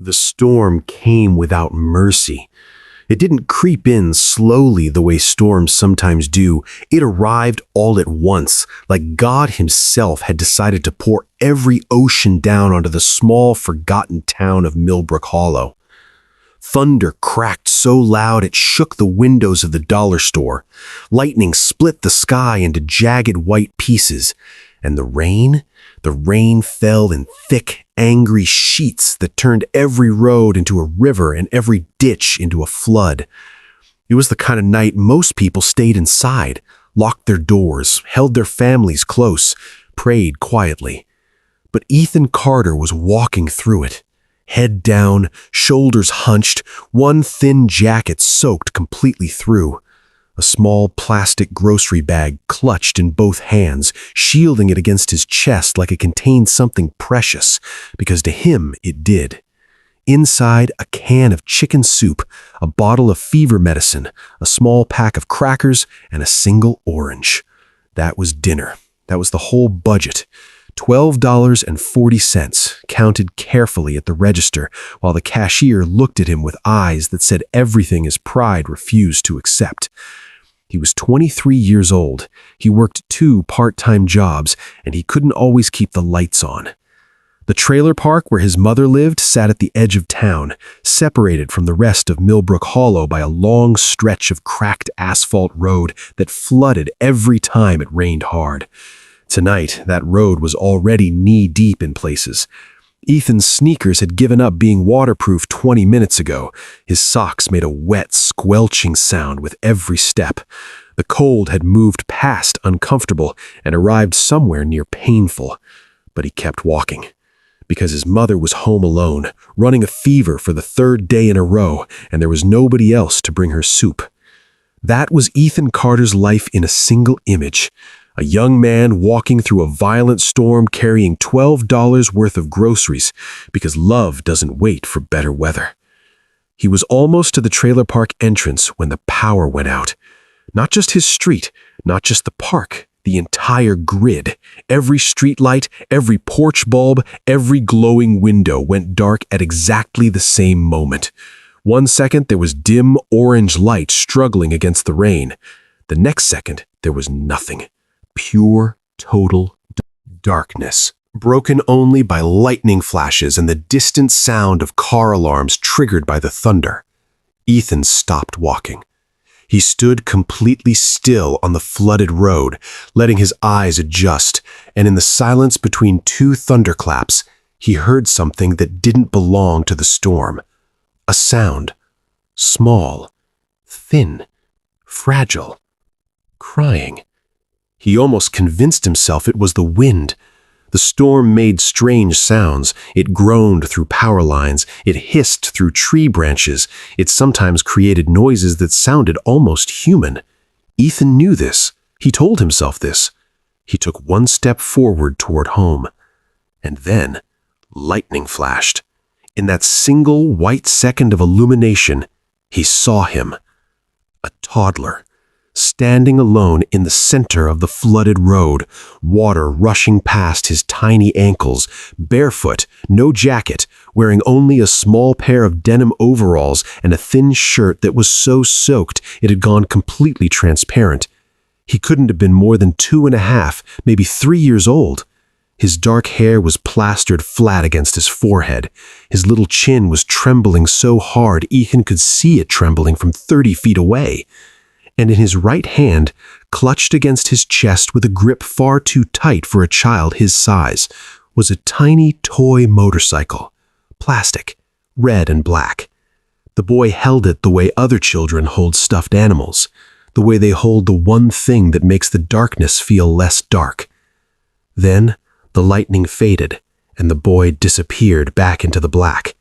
The storm came without mercy. It didn't creep in slowly the way storms sometimes do. It arrived all at once, like God himself had decided to pour every ocean down onto the small, forgotten town of Millbrook Hollow. Thunder cracked so loud it shook the windows of the dollar store. Lightning split the sky into jagged white pieces. And the rain fell in thick, angry sheets that turned every road into a river and every ditch into a flood. It was the kind of night most people stayed inside, locked their doors, held their families close, prayed quietly. But Ethan Carter was walking through it. Head down, shoulders hunched, one thin jacket soaked completely through. A small plastic grocery bag clutched in both hands, shielding it against his chest like it contained something precious, because to him it did. Inside, a can of chicken soup, a bottle of fever medicine, a small pack of crackers, and a single orange. That was dinner. That was the whole budget. $12.40, counted carefully at the register, while the cashier looked at him with eyes that said everything his pride refused to accept. He was 23 years old. He worked 2 part-time jobs, and he couldn't always keep the lights on. The trailer park where his mother lived sat at the edge of town, separated from the rest of Millbrook Hollow by a long stretch of cracked asphalt road that flooded every time it rained hard. Tonight, that road was already knee-deep in places. Ethan's sneakers had given up being waterproof 20 minutes ago. His socks made a wet, squelching sound with every step. The cold had moved past uncomfortable and arrived somewhere near painful. But he kept walking, because his mother was home alone, running a fever for the 3rd day in a row, and there was nobody else to bring her soup. That was Ethan Carter's life in a single image. A young man walking through a violent storm carrying $12 worth of groceries because love doesn't wait for better weather. He was almost to the trailer park entrance when the power went out. Not just his street, not just the park, the entire grid. Every street light, every porch bulb, every glowing window went dark at exactly the same moment. 1 second, there was dim orange light struggling against the rain. The next second, there was nothing. Pure, total darkness, broken only by lightning flashes and the distant sound of car alarms triggered by the thunder. Ethan stopped walking. He stood completely still on the flooded road, letting his eyes adjust, and in the silence between 2 thunderclaps, he heard something that didn't belong to the storm. A sound. Small, thin, fragile, crying. He almost convinced himself it was the wind. The storm made strange sounds. It groaned through power lines. It hissed through tree branches. It sometimes created noises that sounded almost human. Ethan knew this. He told himself this. He took 1 step forward toward home. And then, lightning flashed. In that single white second of illumination, he saw him. A toddler. Standing alone in the center of the flooded road, water rushing past his tiny ankles, barefoot, no jacket, wearing only a small pair of denim overalls and a thin shirt that was so soaked it had gone completely transparent. He couldn't have been more than 2.5, maybe 3 years old. His dark hair was plastered flat against his forehead. His little chin was trembling so hard Ethan could see it trembling from 30 feet away. And in his right hand, clutched against his chest with a grip far too tight for a child his size, was a tiny toy motorcycle, plastic, red and black. The boy held it the way other children hold stuffed animals, the way they hold the one thing that makes the darkness feel less dark. Then the lightning faded, and the boy disappeared back into the black.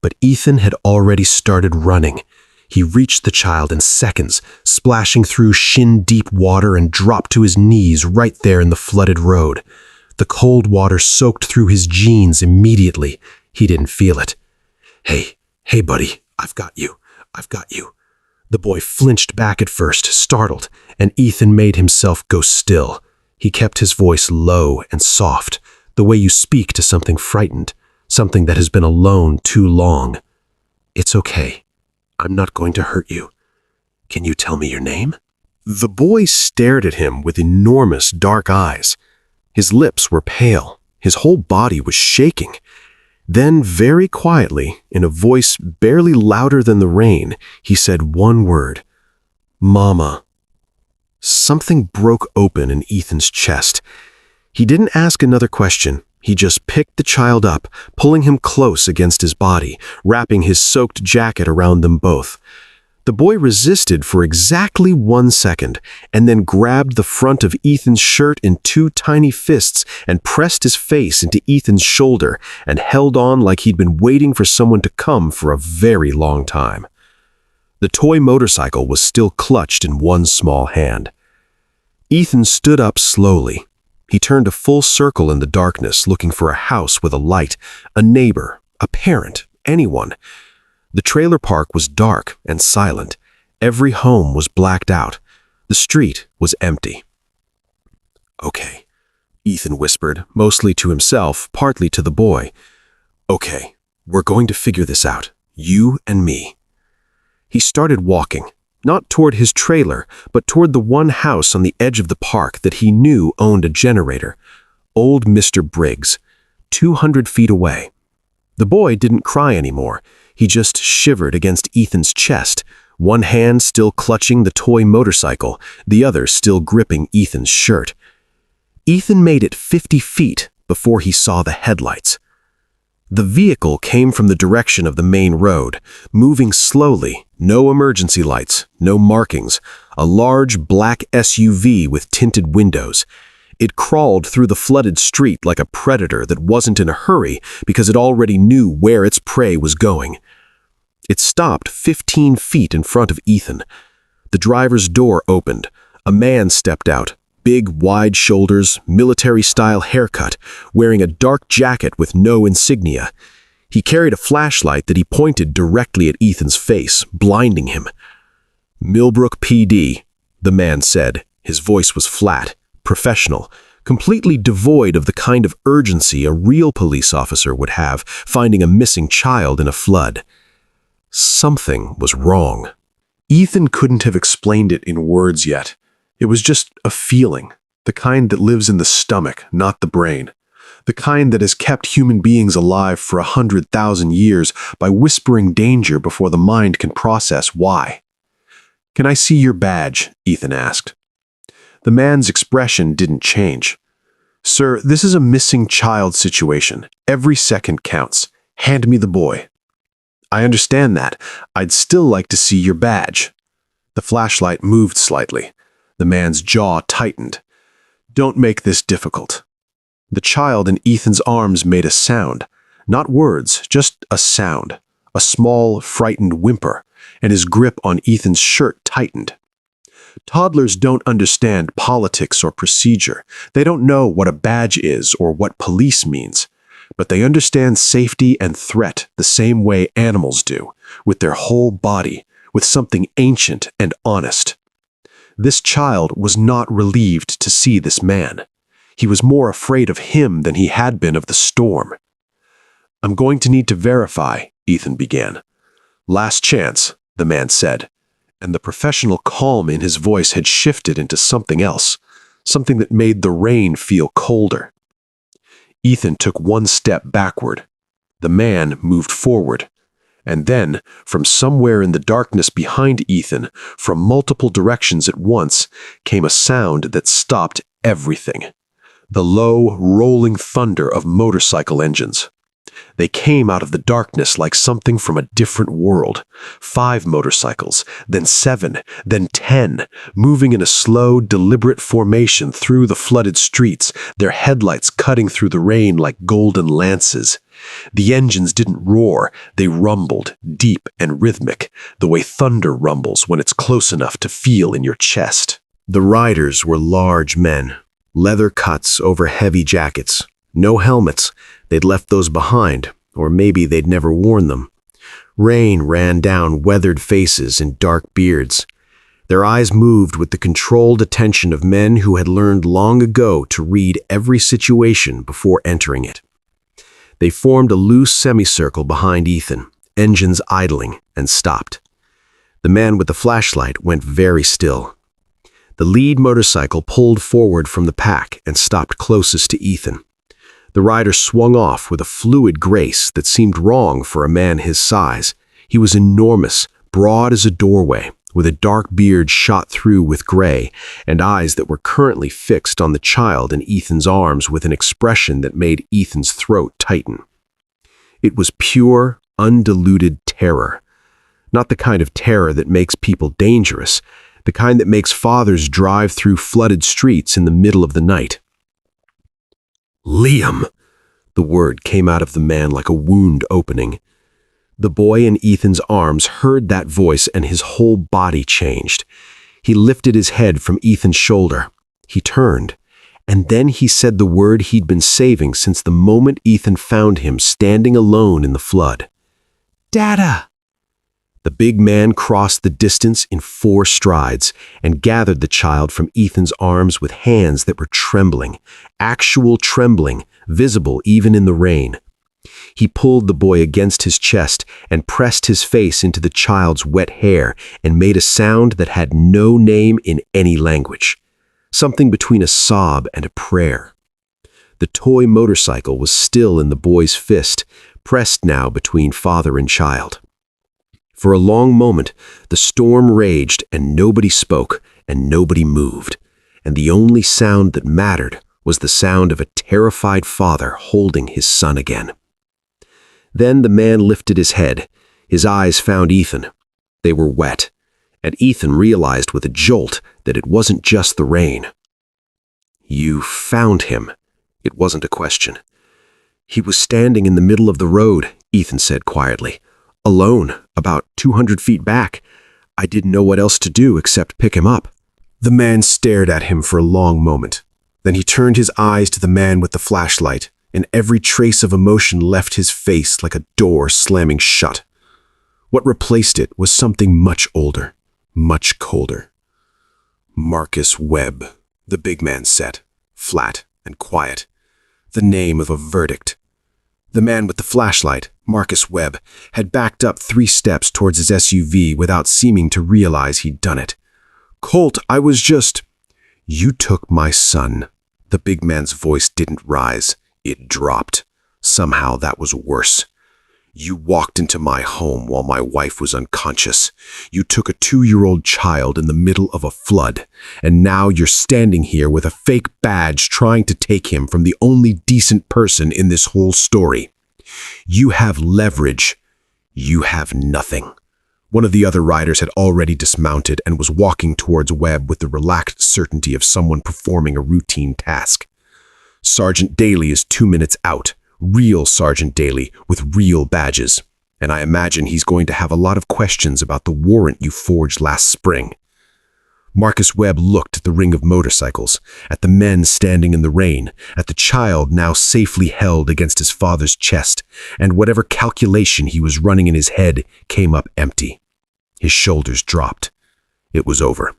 But Ethan had already started running. He reached the child in seconds, splashing through shin-deep water and dropped to his knees right there in the flooded road. The cold water soaked through his jeans immediately. He didn't feel it. Hey, buddy, I've got you. The boy flinched back at first, startled, and Ethan made himself go still. He kept his voice low and soft, the way you speak to something frightened. something that has been alone too long. "It's okay. I'm not going to hurt you. Can you tell me your name?" The boy stared at him with enormous dark eyes. His lips were pale. His whole body was shaking. Then, very quietly, in a voice barely louder than the rain, he said one word: "Mama." Something broke open in Ethan's chest. He didn't ask another question. He just picked the child up, pulling him close against his body, wrapping his soaked jacket around them both. The boy resisted for exactly 1 second, and then grabbed the front of Ethan's shirt in 2 tiny fists and pressed his face into Ethan's shoulder and held on like he'd been waiting for someone to come for a very long time. The toy motorcycle was still clutched in one small hand. Ethan stood up slowly. He turned a full circle in the darkness, looking for a house with a light, a neighbor, a parent, anyone. The trailer park was dark and silent. Every home was blacked out. The street was empty. "Okay," Ethan whispered, mostly to himself, partly to the boy. "Okay, we're going to figure this out, you and me." He started walking, not toward his trailer, but toward the one house on the edge of the park that he knew owned a generator. Old Mr. Briggs, 200 feet away. The boy didn't cry anymore. He just shivered against Ethan's chest, one hand still clutching the toy motorcycle, the other still gripping Ethan's shirt. Ethan made it 50 feet before he saw the headlights. The vehicle came from the direction of the main road, moving slowly, no emergency lights, no markings, a large black SUV with tinted windows. It crawled through the flooded street like a predator that wasn't in a hurry because it already knew where its prey was going. It stopped 15 feet in front of Ethan. The driver's door opened. A man stepped out, big, wide shoulders, military-style haircut, wearing a dark jacket with no insignia. He carried a flashlight that he pointed directly at Ethan's face, blinding him. "Millbrook PD," the man said. His voice was flat, professional, completely devoid of the kind of urgency a real police officer would have finding a missing child in a flood. Something was wrong. Ethan couldn't have explained it in words yet. It was just a feeling, the kind that lives in the stomach, not the brain. The kind that has kept human beings alive for 100,000 years by whispering danger before the mind can process why. "Can I see your badge?" Ethan asked. The man's expression didn't change. "Sir, this is a missing child situation. Every second counts. Hand me the boy." "I understand that. I'd still like to see your badge." The flashlight moved slightly. The man's jaw tightened. "Don't make this difficult." The child in Ethan's arms made a sound. Not words, just a sound. A small, frightened whimper, and his grip on Ethan's shirt tightened. Toddlers don't understand politics or procedure. They don't know what a badge is or what police means. But they understand safety and threat the same way animals do, with their whole body, with something ancient and honest. This child was not relieved to see this man. He was more afraid of him than he had been of the storm. "I'm going to need to verify," Ethan began. "Last chance," the man said, and the professional calm in his voice had shifted into something else, something that made the rain feel colder. Ethan took one step backward. The man moved forward. And then, from somewhere in the darkness behind Ethan, from multiple directions at once, came a sound that stopped everything. The low, rolling thunder of motorcycle engines. They came out of the darkness like something from a different world. 5 motorcycles, then 7, then 10, moving in a slow, deliberate formation through the flooded streets, their headlights cutting through the rain like golden lances. The engines didn't roar, they rumbled, deep and rhythmic, the way thunder rumbles when it's close enough to feel in your chest. The riders were large men, leather cuts over heavy jackets. No helmets. They'd left those behind, or maybe they'd never worn them. Rain ran down weathered faces and dark beards. Their eyes moved with the controlled attention of men who had learned long ago to read every situation before entering it. They formed a loose semicircle behind Ethan, engines idling, and stopped. The man with the flashlight went very still. The lead motorcycle pulled forward from the pack and stopped closest to Ethan. The rider swung off with a fluid grace that seemed wrong for a man his size. He was enormous, broad as a doorway, with a dark beard shot through with gray, and eyes that were currently fixed on the child in Ethan's arms with an expression that made Ethan's throat tighten. It was pure, undiluted terror. Not the kind of terror that makes people dangerous, the kind that makes fathers drive through flooded streets in the middle of the night. "Liam!" The word came out of the man like a wound opening. The boy in Ethan's arms heard that voice and his whole body changed. He lifted his head from Ethan's shoulder. He turned, and then he said the word he'd been saving since the moment Ethan found him standing alone in the flood. "Dada!" The big man crossed the distance in 4 strides and gathered the child from Ethan's arms with hands that were trembling, actual trembling, visible even in the rain. He pulled the boy against his chest and pressed his face into the child's wet hair and made a sound that had no name in any language, something between a sob and a prayer. The toy motorcycle was still in the boy's fist, pressed now between father and child. For a long moment, the storm raged and nobody spoke and nobody moved, and the only sound that mattered was the sound of a terrified father holding his son again. Then the man lifted his head. His eyes found Ethan. They were wet, and Ethan realized with a jolt that it wasn't just the rain. "You found him." It wasn't a question. "He was standing in the middle of the road," Ethan said quietly. "Alone, about 200 feet back. I didn't know what else to do except pick him up." The man stared at him for a long moment. Then he turned his eyes to the man with the flashlight, and every trace of emotion left his face like a door slamming shut. What replaced it was something much older, much colder. "Marcus Webb," the big man said, flat and quiet. The name of a verdict. The man with the flashlight, Marcus Webb, had backed up 3 steps towards his SUV without seeming to realize he'd done it. "Colt, I was just—" "You took my son." The big man's voice didn't rise. It dropped. Somehow that was worse. "You walked into my home while my wife was unconscious. You took a 2-year-old child in the middle of a flood, and now you're standing here with a fake badge trying to take him from the only decent person in this whole story. You have leverage. You have nothing." One of the other riders had already dismounted and was walking towards Webb with the relaxed certainty of someone performing a routine task. "Sergeant Daly is 2 minutes out. Real Sergeant Daly with real badges. And I imagine he's going to have a lot of questions about the warrant you forged last spring." Marcus Webb looked at the ring of motorcycles, at the men standing in the rain, at the child now safely held against his father's chest, and whatever calculation he was running in his head came up empty. His shoulders dropped. It was over.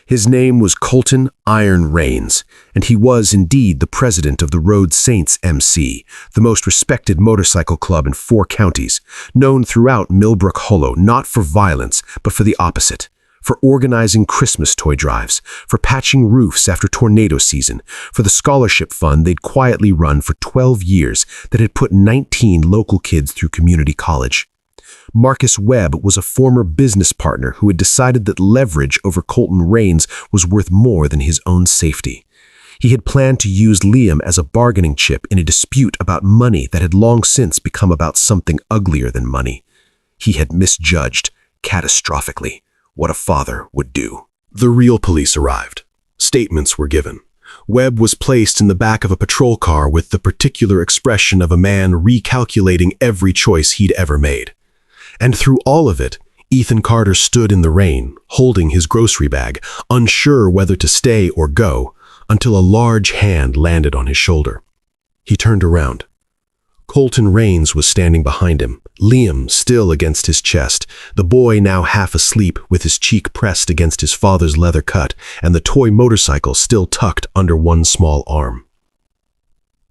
His name was Colton Iron Rains, and he was indeed the president of the Road Saints MC, the most respected motorcycle club in 4 counties, known throughout Millbrook Hollow not for violence, but for the opposite. For organizing Christmas toy drives, for patching roofs after tornado season, for the scholarship fund they'd quietly run for 12 years that had put 19 local kids through community college. Marcus Webb was a former business partner who had decided that leverage over Colton Rains was worth more than his own safety. He had planned to use Liam as a bargaining chip in a dispute about money that had long since become about something uglier than money. He had misjudged, catastrophically, what a father would do. The real police arrived. Statements were given. Webb was placed in the back of a patrol car with the particular expression of a man recalculating every choice he'd ever made. And through all of it, Ethan Carter stood in the rain, holding his grocery bag, unsure whether to stay or go, until a large hand landed on his shoulder. He turned around. Colton Rains was standing behind him, Liam still against his chest, the boy now half asleep with his cheek pressed against his father's leather cut, and the toy motorcycle still tucked under one small arm.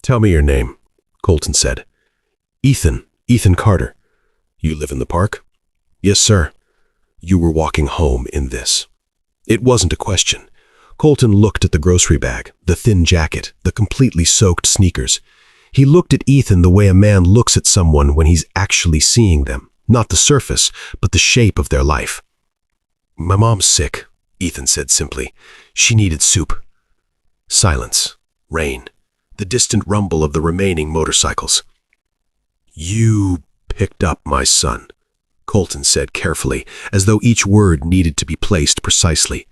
"Tell me your name," Colton said. Ethan Carter. You live in the park? Yes, sir. You were walking home in this. It wasn't a question. Colton looked at the grocery bag, the thin jacket, the completely soaked sneakers. He looked at Ethan the way a man looks at someone when he's actually seeing them, not the surface, but the shape of their life. My mom's sick, Ethan said simply. She needed soup. Silence. Rain. The distant rumble of the remaining motorcycles. You picked up my son, Colton said carefully, as though each word needed to be placed precisely.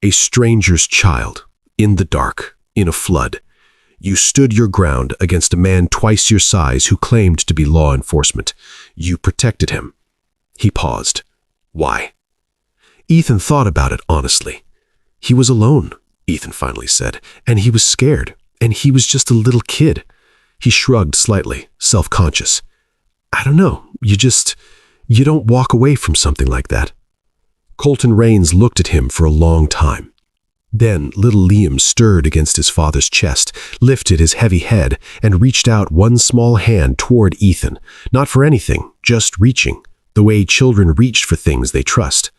A stranger's child, in the dark, in a flood. You stood your ground against a man twice your size who claimed to be law enforcement. You protected him. He paused. Why? Ethan thought about it honestly. He was alone, Ethan finally said, and he was scared, and he was just a little kid. He shrugged slightly, self-conscious. I don't know, you don't walk away from something like that. Colton Rains looked at him for a long time. Then little Liam stirred against his father's chest, lifted his heavy head, and reached out one small hand toward Ethan, not for anything, just reaching, the way children reach for things they trust.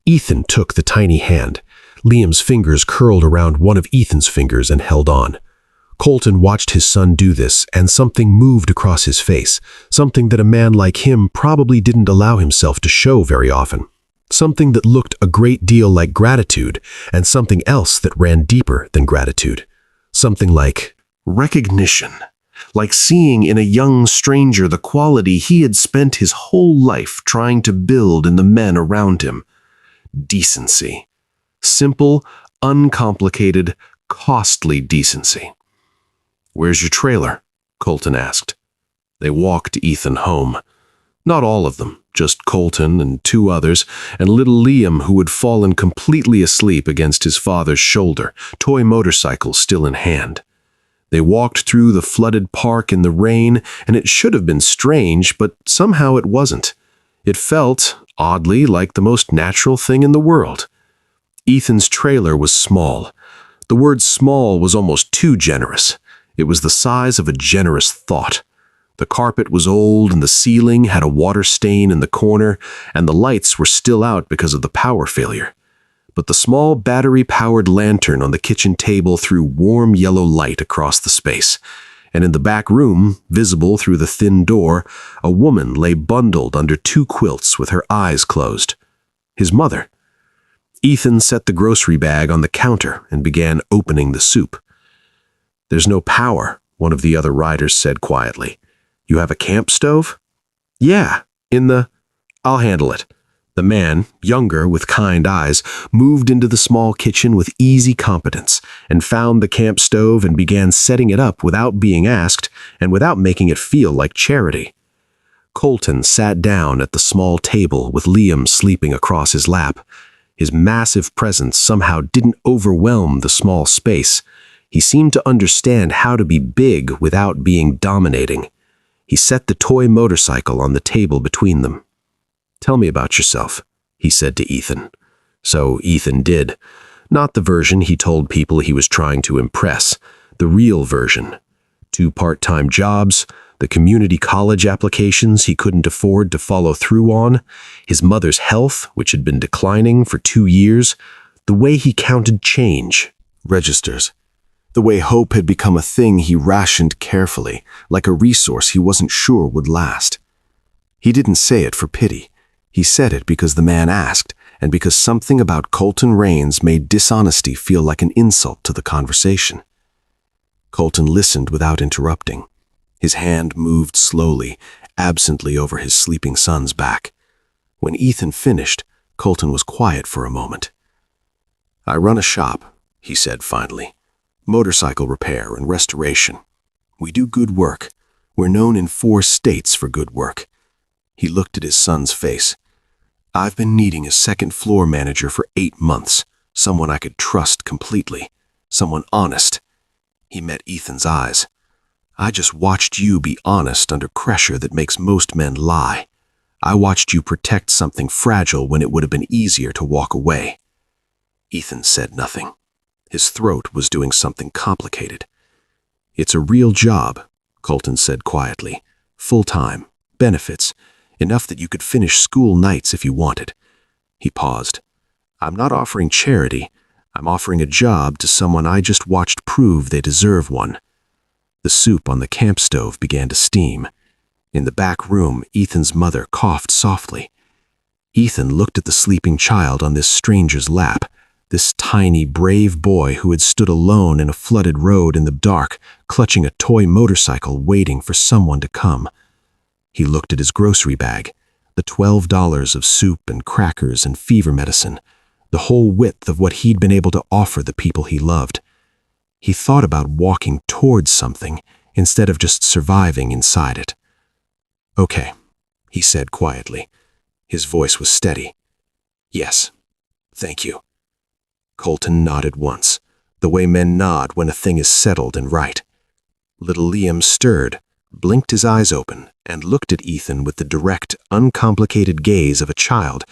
Ethan took the tiny hand. Liam's fingers curled around one of Ethan's fingers and held on. Colton watched his son do this, and something moved across his face, something that a man like him probably didn't allow himself to show very often. Something that looked a great deal like gratitude, and something else that ran deeper than gratitude. Something like recognition, like seeing in a young stranger the quality he had spent his whole life trying to build in the men around him. Decency. Simple, uncomplicated, costly decency. Where's your trailer? Colton asked. They walked Ethan home. Not all of them, just Colton and two others, and little Liam, who had fallen completely asleep against his father's shoulder, toy motorcycle still in hand. They walked through the flooded park in the rain, and it should have been strange, but somehow it wasn't. It felt, oddly, like the most natural thing in the world. Ethan's trailer was small. The word small was almost too generous. It was the size of a generous thought. The carpet was old and the ceiling had a water stain in the corner, and the lights were still out because of the power failure. But the small battery-powered lantern on the kitchen table threw warm yellow light across the space, and in the back room, visible through the thin door, a woman lay bundled under two quilts with her eyes closed. His mother. Ethan set the grocery bag on the counter and began opening the soup. There's no power, one of the other riders said quietly. You have a camp stove? Yeah, I'll handle it. The man, younger with kind eyes, moved into the small kitchen with easy competence and found the camp stove and began setting it up without being asked and without making it feel like charity. Colton sat down at the small table with Liam sleeping across his lap. His massive presence somehow didn't overwhelm the small space. He seemed to understand how to be big without being dominating. He set the toy motorcycle on the table between them. Tell me about yourself, he said to Ethan. So Ethan did. Not the version he told people he was trying to impress, the real version. 2 part-time jobs, the community college applications he couldn't afford to follow through on, his mother's health, which had been declining for 2 years, the way he counted change, registers. The way hope had become a thing he rationed carefully, like a resource he wasn't sure would last. He didn't say it for pity. He said it because the man asked, and because something about Colton Rains made dishonesty feel like an insult to the conversation. Colton listened without interrupting. His hand moved slowly, absently over his sleeping son's back. When Ethan finished, Colton was quiet for a moment. I run a shop, he said finally. Motorcycle repair and restoration. We do good work. We're known in 4 states for good work. He looked at his son's face. I've been needing a second floor manager for 8 months, someone I could trust completely, someone honest. He met Ethan's eyes. I just watched you be honest under pressure that makes most men lie. I watched you protect something fragile when it would have been easier to walk away. Ethan said nothing. His throat was doing something complicated. It's a real job, Colton said quietly. "Full-time, benefits, enough that you could finish school nights if you wanted." He paused. "I'm not offering charity. I'm offering a job to someone I just watched prove they deserve one." The soup on the camp stove began to steam. In the back room, Ethan's mother coughed softly. Ethan looked at the sleeping child on this stranger's lap, this tiny, brave boy who had stood alone in a flooded road in the dark, clutching a toy motorcycle waiting for someone to come. He looked at his grocery bag, the $12 of soup and crackers and fever medicine, the whole width of what he'd been able to offer the people he loved. He thought about walking towards something instead of just surviving inside it. "Okay," he said quietly. His voice was steady. "Yes, thank you." Colton nodded once, the way men nod when a thing is settled and right. Little Liam stirred, blinked his eyes open, and looked at Ethan with the direct, uncomplicated gaze of a child